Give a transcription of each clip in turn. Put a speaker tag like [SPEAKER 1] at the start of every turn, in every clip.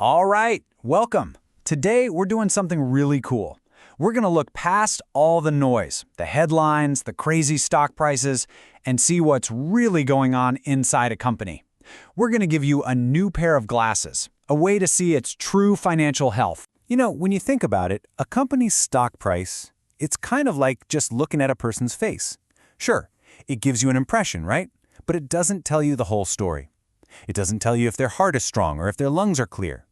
[SPEAKER 1] All right, welcome. Today we're doing something really cool. We're going to look past all the noise, the headlines, the crazy stock prices, and see what's really going on inside a company. We're going to give you a new pair of glasses, a way to see its true financial health. You know, when you think about it, a company's stock price, it's kind of like just looking at a person's face. Sure, it gives you an impression, right? But it doesn't tell you the whole story. It doesn't tell you if their heart is strong or if their lungs are clear.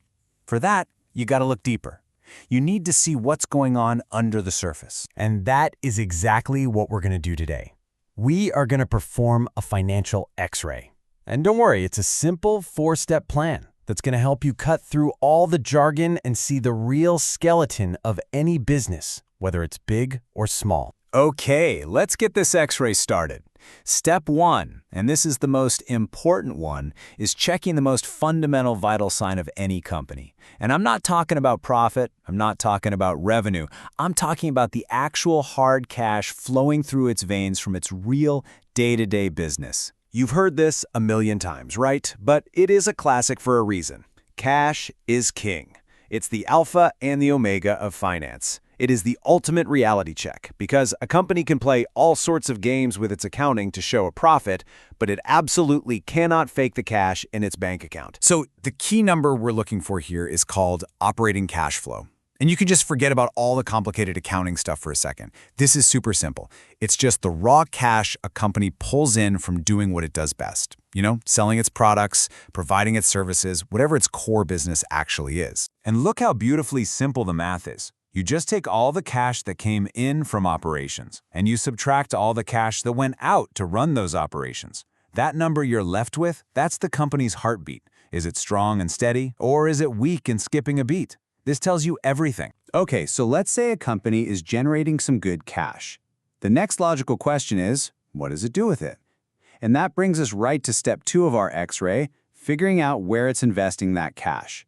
[SPEAKER 1] For that, you got to look deeper. You need to see what's going on under the surface.
[SPEAKER 2] And that is exactly what we're going to do today. We are going to perform a financial X-ray. And don't worry, it's a simple 4-step plan that's going to help you cut through all the jargon and see the real skeleton of any business, whether it's big or small.
[SPEAKER 1] Okay, let's get this X-ray started. Step 1, and this is the most important one, is checking the most fundamental vital sign of any company. And I'm not talking about profit, I'm not talking about revenue, I'm talking about the actual hard cash flowing through its veins from its real day-to-day business. You've heard this a million times, right? But it is a classic for a reason. Cash is king. It's the alpha and the omega of finance. It is the ultimate reality check because a company can play all sorts of games with its accounting to show a profit, but it absolutely cannot fake the cash in its bank account. So the key number we're looking for here is called operating cash flow. And you can just forget about all the complicated accounting stuff for a second. This is super simple. It's just the raw cash a company pulls in from doing what it does best. You know, selling its products, providing its services, whatever its core business actually is. And look how beautifully simple the math is. You just take all the cash that came in from operations, and you subtract all the cash that went out to run those operations. That number you're left with, that's the company's heartbeat. Is it strong and steady, or is it weak and skipping a beat? This tells you everything.
[SPEAKER 3] Okay, so let's say a company is generating some good cash. The next logical question is, what does it do with it? And that brings us right to step 2 of our X-ray, figuring out where it's investing that cash.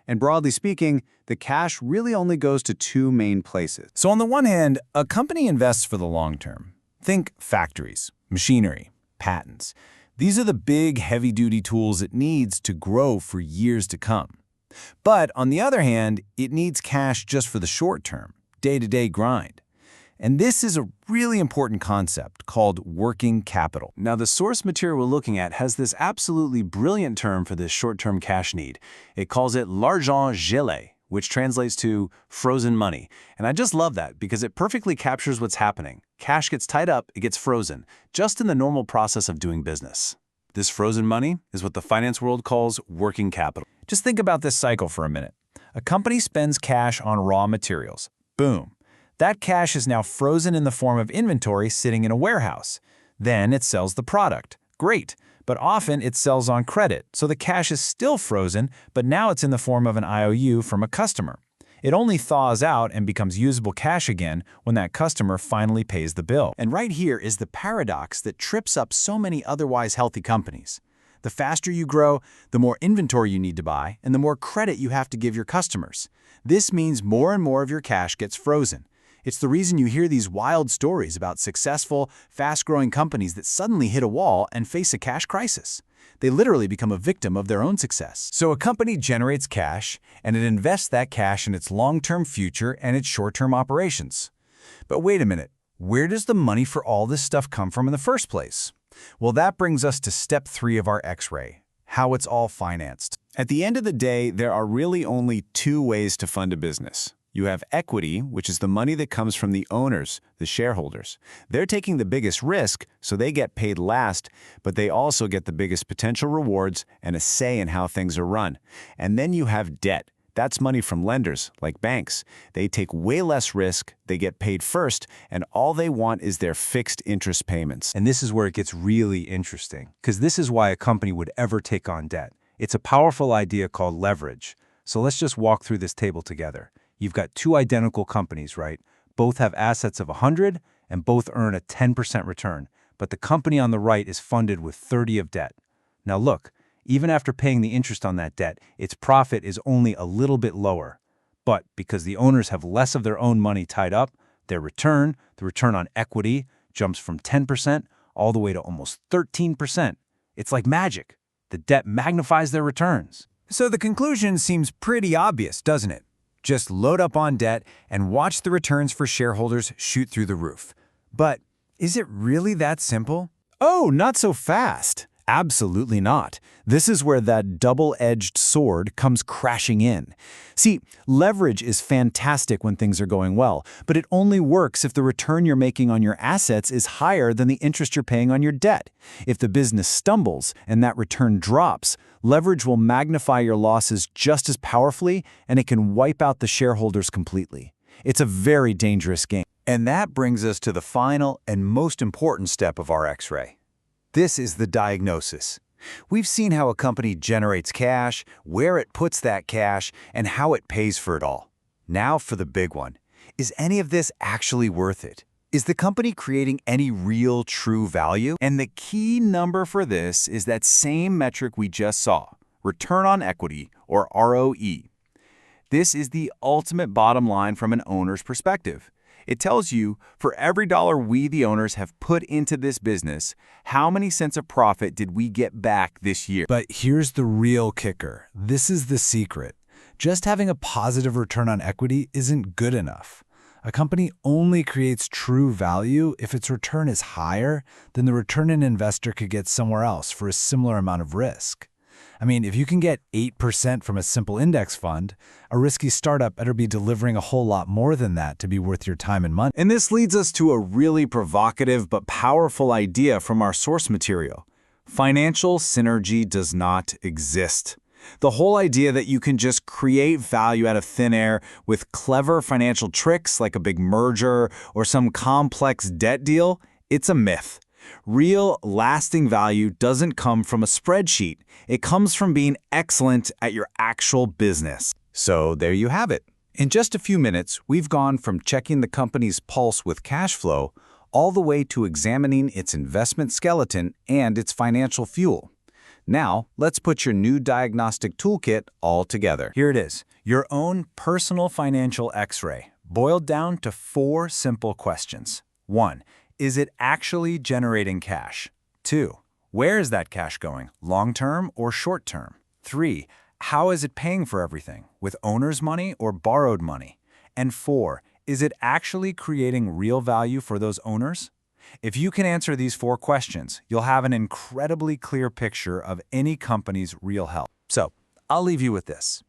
[SPEAKER 3] And broadly speaking, the cash really only goes to 2 main places.
[SPEAKER 1] So on the one hand, a company invests for the long term. Think factories, machinery, patents. These are the big, heavy-duty tools it needs to grow for years to come. But on the other hand, it needs cash just for the short term, day-to-day grind. And this is a really important concept called working capital.
[SPEAKER 4] Now, the source material we're looking at has this absolutely brilliant term for this short-term cash need. It calls it l'argent gelé, which translates to frozen money. And I just love that because it perfectly captures what's happening. Cash gets tied up, it gets frozen, just in the normal process of doing business. This frozen money is what the finance world calls working capital.
[SPEAKER 1] Just think about this cycle for a minute. A company spends cash on raw materials. Boom. That cash is now frozen in the form of inventory sitting in a warehouse. Then it sells the product. Great. But often it sells on credit, so the cash is still frozen, but now it's in the form of an IOU from a customer. It only thaws out and becomes usable cash again when that customer finally pays the bill.
[SPEAKER 3] And right here is the paradox that trips up so many otherwise healthy companies. The faster you grow, the more inventory you need to buy, and the more credit you have to give your customers. This means more and more of your cash gets frozen. It's the reason you hear these wild stories about successful, fast-growing companies that suddenly hit a wall and face a cash crisis. They literally become a victim of their own success.
[SPEAKER 1] So a company generates cash, and it invests that cash in its long-term future and its short-term operations. But wait a minute, where does the money for all this stuff come from in the first place? Well, that brings us to step 3 of our X-ray, how it's all financed.
[SPEAKER 3] At the end of the day, there are really only 2 ways to fund a business. You have equity, which is the money that comes from the owners, the shareholders. They're taking the biggest risk, so they get paid last, but they also get the biggest potential rewards and a say in how things are run. And then you have debt. That's money from lenders, like banks. They take way less risk, they get paid first, and all they want is their fixed interest payments.
[SPEAKER 4] And this is where it gets really interesting, because this is why a company would ever take on debt. It's a powerful idea called leverage. So let's just walk through this table together. You've got 2 identical companies, right? Both have assets of 100 and both earn a 10% return, but the company on the right is funded with 30 of debt. Now look, even after paying the interest on that debt, its profit is only a little bit lower. But because the owners have less of their own money tied up, their return, the return on equity, jumps from 10% all the way to almost 13%. It's like magic. The debt magnifies their returns.
[SPEAKER 1] So the conclusion seems pretty obvious, doesn't it? Just load up on debt and watch the returns for shareholders shoot through the roof. But is it really that simple?
[SPEAKER 3] Oh, not so fast. Absolutely not. This is where that double-edged sword comes crashing in. See, leverage is fantastic when things are going well, but it only works if the return you're making on your assets is higher than the interest you're paying on your debt. If the business stumbles and that return drops, leverage will magnify your losses just as powerfully, and it can wipe out the shareholders completely. It's a very dangerous game.
[SPEAKER 1] And that brings us to the final and most important step of our X-ray. This is the diagnosis. We've seen how a company generates cash, where it puts that cash, and how it pays for it all. Now for the big one. Is any of this actually worth it? Is the company creating any real, true value? And the key number for this is that same metric we just saw, return on equity, or ROE. This is the ultimate bottom line from an owner's perspective. It tells you, for every dollar we, the owners, have put into this business, how many cents of profit did we get back this year?
[SPEAKER 2] But here's the real kicker. This is the secret. Just having a positive return on equity isn't good enough. A company only creates true value if its return is higher than the return an investor could get somewhere else for a similar amount of risk. I mean, if you can get 8% from a simple index fund, a risky startup better be delivering a whole lot more than that to be worth your time and money.
[SPEAKER 3] And this leads us to a really provocative but powerful idea from our source material. Financial synergy does not exist. The whole idea that you can just create value out of thin air with clever financial tricks like a big merger or some complex debt deal, it's a myth. Real, lasting value doesn't come from a spreadsheet. It comes from being excellent at your actual business.
[SPEAKER 1] So there you have it. In just a few minutes, we've gone from checking the company's pulse with cash flow all the way to examining its investment skeleton and its financial fuel. Now, let's put your new diagnostic toolkit all together. Here it is, your own personal financial X-ray, boiled down to 4 simple questions. 1. Is it actually generating cash? 2. Where is that cash going, long-term or short-term? 3. How is it paying for everything, with owner's money or borrowed money? And 4. Is it actually creating real value for those owners? If you can answer these 4 questions, you'll have an incredibly clear picture of any company's real health. So, I'll leave you with this.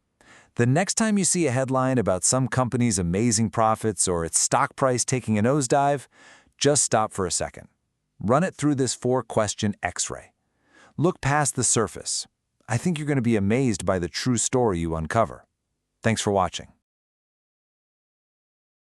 [SPEAKER 1] The next time you see a headline about some company's amazing profits or its stock price taking a nosedive, just stop for a second. Run it through this 4-question X-ray. Look past the surface. I think you're going to be amazed by the true story you uncover. Thanks for watching.